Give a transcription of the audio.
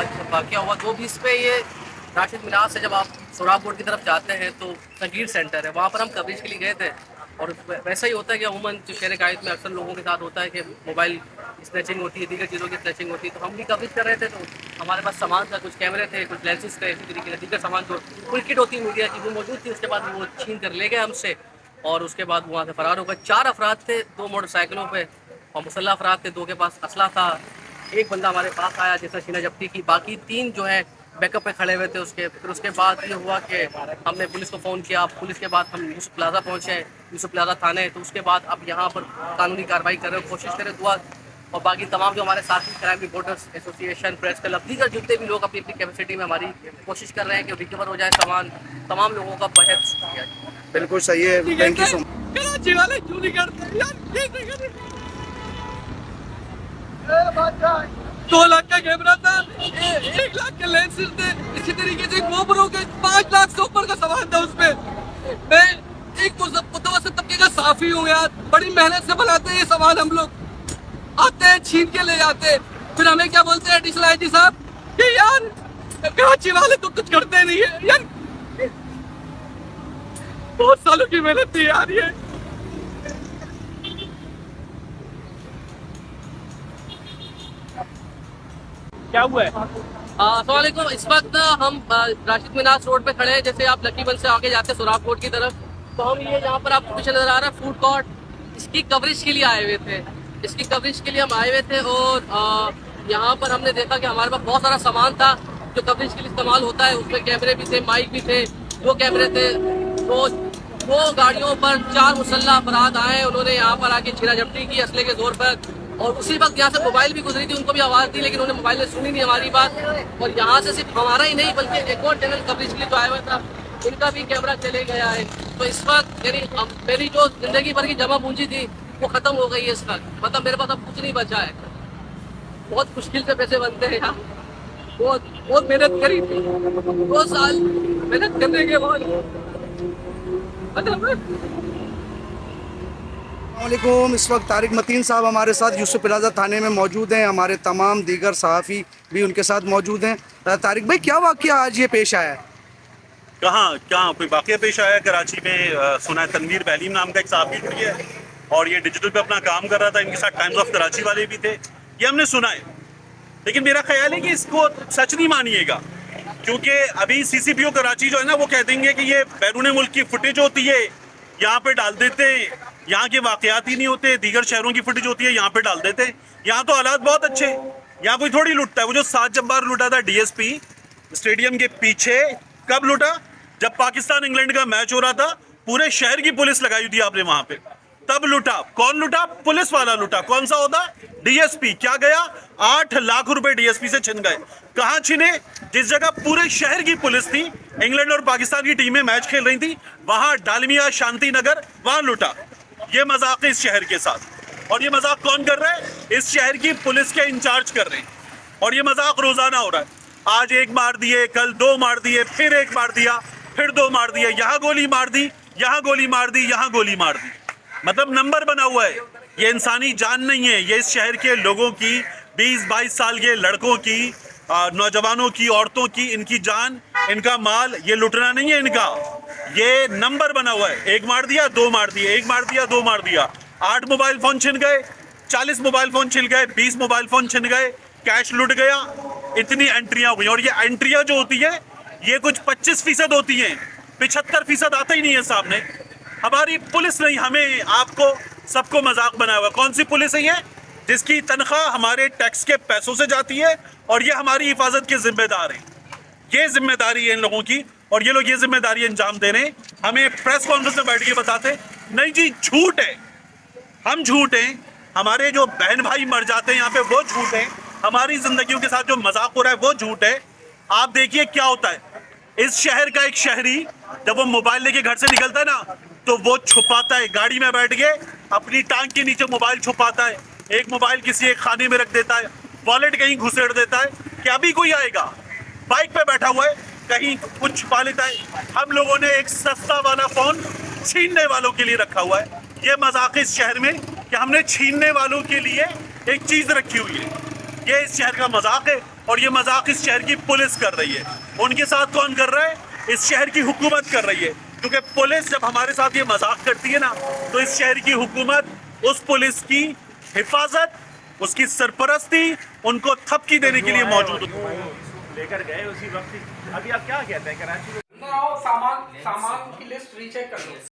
आज वाक़या हुआ 2:20 पे। ये राशिद मीनार से जब आप सोहराब रोड की तरफ जाते हैं तो संगीत सेंटर है, वहाँ पर हम कवरेज के लिए गए थे। और वैसा ही होता है कि अमूमन जो शहर कायद में अक्सर लोगों के साथ होता है कि मोबाइल स्नैचिंग होती है, दीगर चीज़ों की स्नैचिंग होती है। तो हम भी कवरेज कर रहे थे, तो हमारे पास सामान था, कुछ कैमरे थे, कुछ लेंसेज थे, इसी तरीके से दीगर सामान जो फुल किट होती है मीडिया की वो मौजूद थी। उसके बाद वो छीन कर ले गए हमसे और उसके बाद वहाँ से फ़रार हो गए। 4 अफराद थे 2 मोटरसाइकिलों पे और मुसल्लह अफराद थे, 2 के पास असला था। एक बंदा हमारे पास आया जिसने शीना जब्ती की, बाकी 3 जो है बैकअप पे खड़े हुए थे। फिर उसके बाद ये हुआ कि हमने पुलिस को फ़ोन किया। पुलिस के बाद हम यूसुफ प्लाजा पहुँचे, यूसुफ प्लाजा थाने। तो उसके बाद अब यहाँ पर कानूनी कार्रवाई कर रहे हो, कोशिश करें दुआ। और बाकी तमाम जो हमारे साथी crime reporters association, press club, दीगर जितने भी लोग अपनी अपनी कैपेसिटी में हमारी कोशिश कर रहे हैं कि रिकवर हो जाए सामान। तमाम लोगों का बेहद शुक्रिया। बिल्कुल सही है, thank you so much. Karachi वाले क्यों नहीं करते यार? 2 लाख का कैमरा था, 1 लाख के लेंसेज थे, इसी तरीके से गोबरों के 5 लाख से ऊपर का सामान था उसमें। मैं एक मुतवस्सित तबके का साफी हूँ यार, बड़ी मेहनत से बनाते हैं ये सामान। हम लोग आते हैं, छीन के ले जाते हैं, फिर हमें क्या बोलते हैं एडिशनल आईजी साहब कि यार कराची वाले तो कुछ करते नहीं है यार। बहुत सालों की मेहनत थी यार ये। क्या हुआ है? अस्सलाम वालेकुम। इस वक्त हम राशिद मीनार रोड पे खड़े हैं। जैसे आप लकी बंद से आगे जाते हैं सोहराब रोड की तरफ, तो हम ये यहाँ पर आपको पीछे नजर आ रहा है फूड कोर्ट, इसकी कवरेज के लिए आए हुए थे। इसकी कवरेज के लिए हम आए हुए थे और यहाँ पर हमने देखा कि हमारे पास बहुत सारा सामान था जो कवरेज के लिए इस्तेमाल होता है। उसमें कैमरे भी थे, माइक भी थे, 2 कैमरे थे। तो 2 गाड़ियों पर 4 मुसल्लह अफराद आए, उन्होंने यहाँ पर आके छीना झपटी की असले के जोर पर। और उसी वक्त यहाँ से मोबाइल भी गुजरी थी, उनको भी आवाज़ दी, लेकिन उन्होंने मोबाइल में सुनी नहीं हमारी बात। और यहाँ से सिर्फ हमारा ही नहीं बल्कि एक और चैनल कवरेज के लिए जो आया हुआ था इनका भी कैमरा चले गया है। तो इस वक्त यानी मेरी जो जिंदगी भर की जमा पूंजी थी वो खत्म हो गई है इस वक्त। मतलब मेरे पास अब कुछ नहीं बचा है। बहुत मुश्किल से पैसे बनते हैं यार, बहुत बहुत मेहनत करी थी, 2 साल मेहनत करने के बाद वालेकुम। इस वक्त तारिक मतीन साहब हमारे साथ यूसुफ प्लाजा थाने में मौजूद हैं। हमारे तमाम दीगर सहाफ़ी भी उनके साथ मौजूद हैं। तारिक भाई, क्या वाक़या आज ये पेश आया? कहाँ कोई वाक़या पेश आया? कराची में सुना है तनवीर बैलीम नाम का एक सहाफ़ी भी है और ये डिजिटल पे अपना काम कर रहा था। इनके साथ टाइम्स ऑफ कराची वाले भी थे, ये हमने सुना है। लेकिन मेरा ख्याल है कि इसको सच नहीं मानिएगा, क्योंकि अभी CCPO कराची जो है ना वो कह देंगे कि ये बैरून मुल्क की फुटेज होती है, यहाँ पे डाल देते हैं, यहाँ के वाक़यात ही नहीं होते, दीगर शहरों की फुटेज होती है यहाँ पे डाल देते हैं। यहाँ तो हालात बहुत अच्छे, यहाँ कोई थोड़ी लुटता है। वो जो 7 जब्बार लुटा था DSP स्टेडियम के पीछे, कब लुटा? जब पाकिस्तान इंग्लैंड का मैच हो रहा था, पूरे शहर की पुलिस लगाई थी आपने वहां पे, तब लुटा। कौन लुटा? पुलिस वाला लुटा। कौन सा होता? DSP। क्या गया? 8 लाख रुपए DSP से छिन गए। कहाँ छिने? जिस जगह पूरे शहर की पुलिस थी, इंग्लैंड और पाकिस्तान की टीमें मैच खेल रही थी, वहां डालमिया शांति नगर, वहां लुटा। ये मजाक है इस शहर के साथ। और ये मजाक कौन कर रहा है? इस शहर की पुलिस के इंचार्ज कर रहे हैं। और ये मजाक रोजाना हो रहा है। आज 1 मार दिए, कल 2 मार दिए, फिर 1 मार दिया, फिर 2 मार दिए, यहाँ गोली मार दी, यहाँ गोली मार दी, यहाँ गोली मार दी। मतलब नंबर बना हुआ है। ये इंसानी जान नहीं है। ये इस शहर के लोगों की, 20-22 साल के लड़कों की, नौजवानों की, औरतों की, इनकी जान, इनका माल, ये लुटना नहीं है इनका। ये नंबर बना हुआ है। 1 मार दिया, 2 मार दिए, 1 मार दिया, 2 मार दिया। 8 मोबाइल फोन छिन गए, 40 मोबाइल फोन छिन गए, 20 मोबाइल फोन छिन गए, कैश लुट गया। इतनी एंट्रियां हो गई। और ये एंट्रियां जो होती है ये कुछ 25% होती हैं, 75% आता ही नहीं है सामने। हमारी पुलिस नहीं, हमें, आपको, सबको मजाक बनाया हुआ। कौन सी पुलिस है ये? जिसकी तनख्वाह हमारे टैक्स के पैसों से जाती है और ये हमारी हिफाजत के जिम्मेदार हैं। ये जिम्मेदारी है इन लोगों की और ये लोग ये जिम्मेदारी अंजाम दे रहे हैं। हमें प्रेस कॉन्फ्रेंस में बैठ के बताते नहीं जी, झूठ है, हम झूठ हैं, हमारे जो बहन भाई मर जाते हैं यहाँ पे वो झूठ है, हमारी जिंदगियों के साथ जो मजाक हो रहा है वो झूठ है। आप देखिए क्या होता है। इस शहर का एक शहरी जब वो मोबाइल लेके घर से निकलता है ना, तो वो छुपाता है, गाड़ी में बैठ के अपनी टांग के नीचे मोबाइल छुपाता है। एक मोबाइल किसी एक खाने में रख देता है, वॉलेट कहीं घुसेड़ देता है कि अभी कोई आएगा। बाइक पे बैठा हुआ है, कहीं कुछ छुपा लेता है। हम लोगों ने एक सस्ता वाला फोन छीनने वालों के लिए रखा हुआ है। ये मजाक इस शहर में कि हमने छीनने वालों के लिए एक चीज रखी हुई है। ये इस शहर का मजाक है। और ये मजाक इस शहर की पुलिस कर रही है। उनके साथ कौन कर रहा है? इस शहर की हुकूमत कर रही है, क्योंकि पुलिस जब हमारे साथ ये मजाक करती है ना, तो इस शहर की हुकूमत उस पुलिस की हिफाजत, उसकी सरपरस्ती, उनको थपकी देने के लिए मौजूद लेकर गए उसी वक्त। अभी आप क्या कहते हैं कराची में? सामान की लिस्ट रीचेक कर लो।